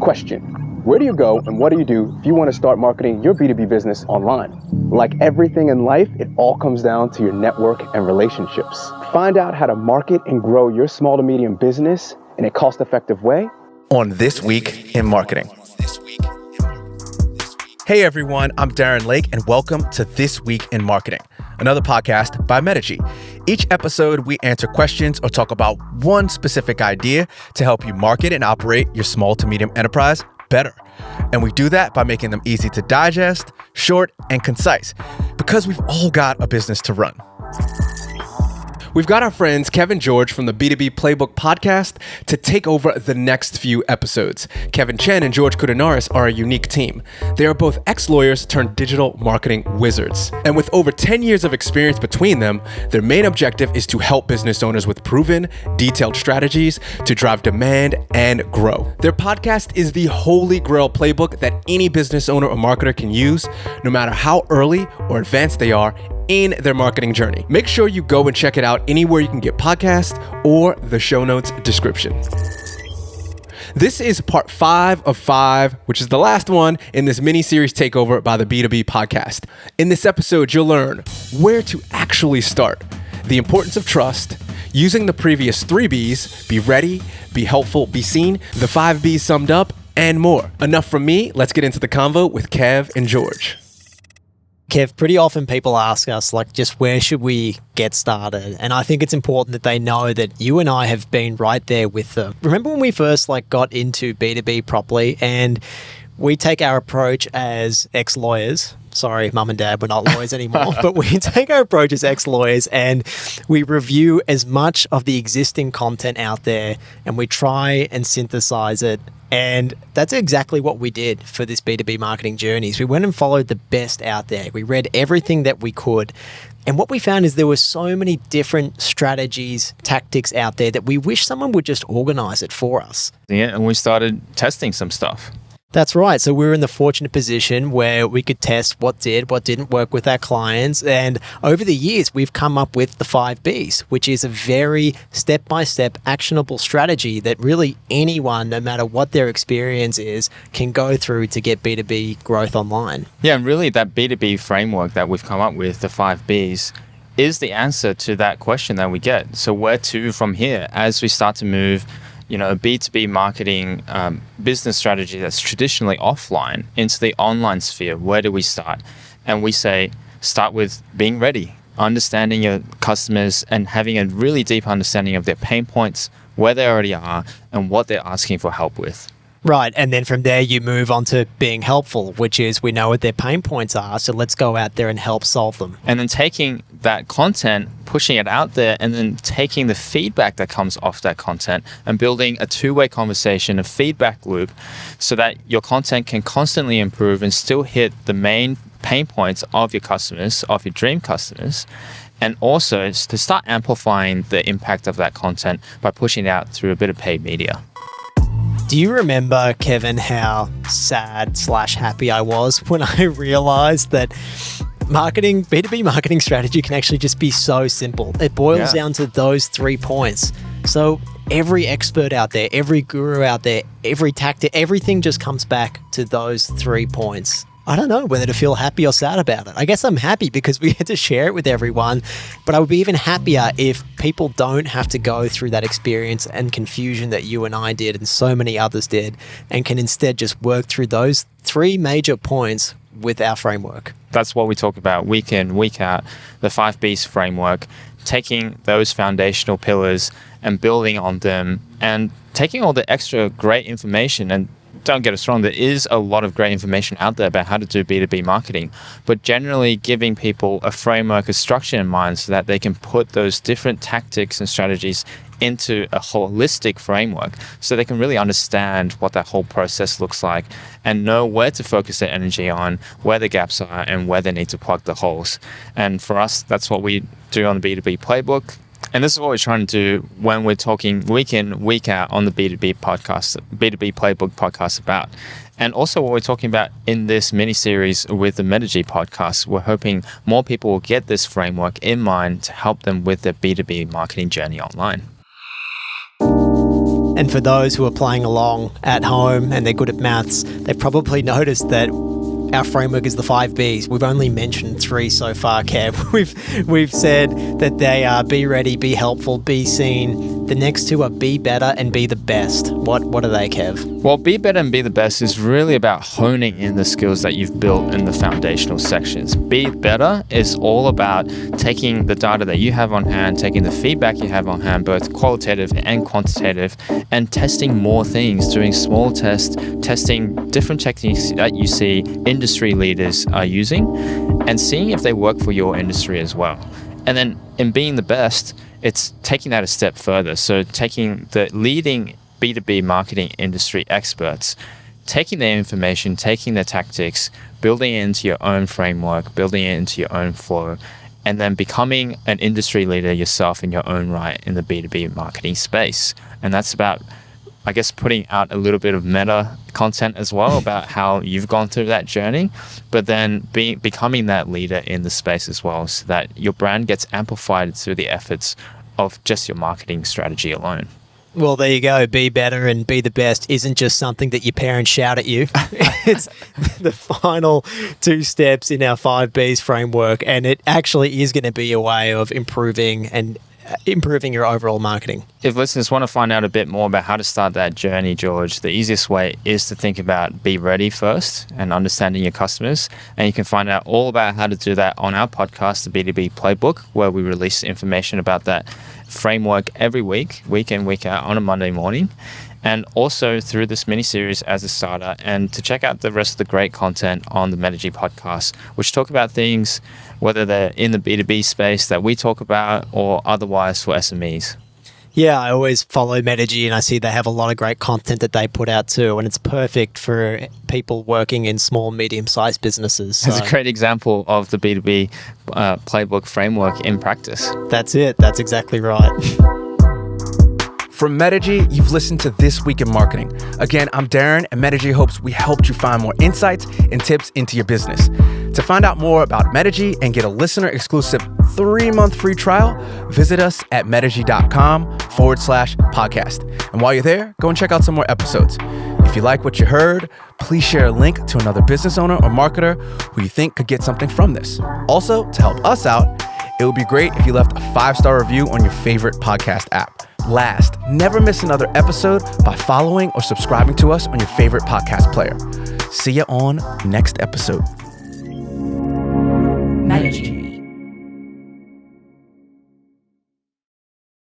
Question: where do you go and what do you do if you want to start marketing your B2B business online? Like everything in life, it all comes down to your network and relationships. Find out how to market and grow your small to medium business in a cost-effective way on This Week in Marketing. Hey everyone, I'm Darren Lake and welcome to This Week in Marketing, another podcast by Metigy. Each episode, we answer questions or talk about one specific idea to help you market and operate your small to medium enterprise better. And we do that by making them easy to digest, short, and concise, because we've all got a business to run. We've got our friends Kevin George from the B2B Playbook podcast to take over the next few episodes. Kevin Chen and George Koudenaris are a unique team. They are both ex-lawyers turned digital marketing wizards. And with over 10 years of experience between them, their main objective is to help business owners with proven, detailed strategies to drive demand and grow. Their podcast is the holy grail playbook that any business owner or marketer can use, no matter how early or advanced they are in their marketing journey. Make sure you go and check it out anywhere you can get podcasts or the show notes description. This is part 5 of 5, which is the last one in this mini-series takeover by the B2B podcast. In this episode, you'll learn where to actually start, the importance of trust, using the previous 3 Bs, be ready, be helpful, be seen, the 5 Bs summed up, and more. Enough from me, let's get into the convo with Kev and George. Kev, pretty often people ask us, just where should we get started? And I think it's important that they know that you and I have been right there with them. Remember when we first got into B2B properly, and we take our approach as ex-lawyers. Sorry, mum and dad, we're not lawyers anymore, but we take our approach as ex-lawyers and we review as much of the existing content out there and we try and synthesize it. And that's exactly what we did for this B2B marketing journeys. We went and followed the best out there. We read everything that we could. And what we found is there were so many different strategies, tactics out there that we wish someone would just organize it for us. Yeah, and we started testing some stuff. That's right. So we were in the fortunate position where we could test what did, what didn't work with our clients. And over the years, we've come up with the 5 Bs, which is a very step-by-step actionable strategy that really anyone, no matter what their experience is, can go through to get B2B growth online. Yeah, and really that B2B framework that we've come up with, the 5 Bs, is the answer to that question that we get. So where to from here as we start to move a B2B marketing business strategy that's traditionally offline into the online sphere? Where do we start? And we say, start with being ready, understanding your customers and having a really deep understanding of their pain points, where they already are, and what they're asking for help with. Right. And then from there, you move on to being helpful, which is we know what their pain points are. So let's go out there and help solve them. And then taking that content, pushing it out there, and then taking the feedback that comes off that content and building a 2-way conversation, a feedback loop, so that your content can constantly improve and still hit the main pain points of your customers, of your dream customers. And also to start amplifying the impact of that content by pushing it out through a bit of paid media. Do you remember, Kevin, how sad/happy I was when I realized that B2B marketing strategy can actually just be so simple? It boils down to those 3 points. So every expert out there, every guru out there, every tactic, everything just comes back to those 3 points. I don't know whether to feel happy or sad about it. I guess I'm happy because we get to share it with everyone, but I would be even happier if people don't have to go through that experience and confusion that you and I did and so many others did, and can instead just work through those 3 major points with our framework. That's what we talk about week in, week out, the 5 Bs framework, taking those foundational pillars and building on them and taking all the extra great information. And don't get us wrong, there is a lot of great information out there about how to do B2B marketing, but generally giving people a framework, a structure in mind so that they can put those different tactics and strategies into a holistic framework so they can really understand what that whole process looks like and know where to focus their energy on, where the gaps are, and where they need to plug the holes. And for us, that's what we do on the B2B Playbook. And this is what we're trying to do when we're talking week in, week out on the B2B podcast, B2B Playbook podcast about. And also what we're talking about in this mini-series with the Metigy podcast. We're hoping more people will get this framework in mind to help them with their B2B marketing journey online. And for those who are playing along at home and they're good at maths, they've probably noticed that our framework is the 5 Bs. We've only mentioned 3 so far, Kev. We've said that they are be ready, be helpful, be seen. The next 2 are be better and be the best. What are they, Kev? Well, be better and be the best is really about honing in the skills that you've built in the foundational sections. Be better is all about taking the data that you have on hand, taking the feedback you have on hand, both qualitative and quantitative, and testing more things, doing small tests, testing different techniques that you see industry leaders are using, and seeing if they work for your industry as well. And then in being the best, it's taking that a step further. So taking the leading B2B marketing industry experts, taking their information, taking their tactics, building it into your own framework, building it into your own flow, and then becoming an industry leader yourself in your own right in the B2B marketing space. And that's about, I guess, putting out a little bit of meta content as well about how you've gone through that journey, but then becoming that leader in the space as well, so that your brand gets amplified through the efforts of just your marketing strategy alone. Well, there you go. Be better and be the best isn't just something that your parents shout at you. It's the final 2 steps in our 5 Bs framework, and it actually is going to be a way of improving your overall marketing. If listeners want to find out a bit more about how to start that journey, George, the easiest way is to think about be ready first and understanding your customers. And you can find out all about how to do that on our podcast, the B2B Playbook, where we release information about that framework every week in, week out on a Monday morning. And also through this mini-series as a starter, and to check out the rest of the great content on the Metagy podcast, which talk about things, whether they're in the B2B space that we talk about or otherwise for SMEs. Yeah, I always follow Metagy and I see they have a lot of great content that they put out too, and it's perfect for people working in small, medium-sized businesses. So. It's a great example of the B2B Playbook framework in practice. That's it. That's exactly right. From Metagy, you've listened to This Week in Marketing. Again, I'm Darren, and Metagy hopes we helped you find more insights and tips into your business. To find out more about Metagy and get a listener-exclusive 3-month free trial, visit us at metagy.com/podcast. And while you're there, go and check out some more episodes. If you like what you heard, please share a link to another business owner or marketer who you think could get something from this. Also, to help us out, it would be great if you left a 5-star review on your favorite podcast app. Last, never miss another episode by following or subscribing to us on your favorite podcast player. See you on next episode. Metagy.